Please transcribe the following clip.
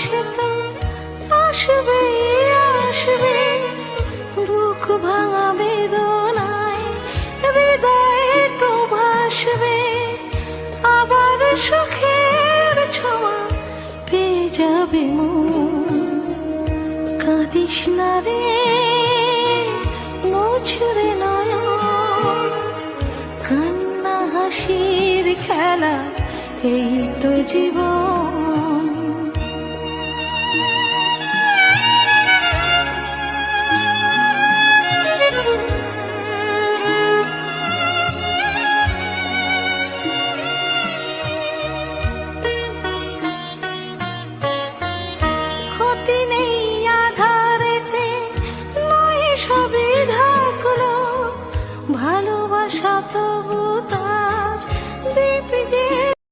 সে তো আসবে আসবে, বুক ভাঙা বেদনায় হৃদয় তো ভাসবে, আবার সুখের ছোঁয়া পেয়ে যাবে মন। কাঁদিস না রে মুছরে নয়ন, কান্না হাসির খেলা এই তো জীবন।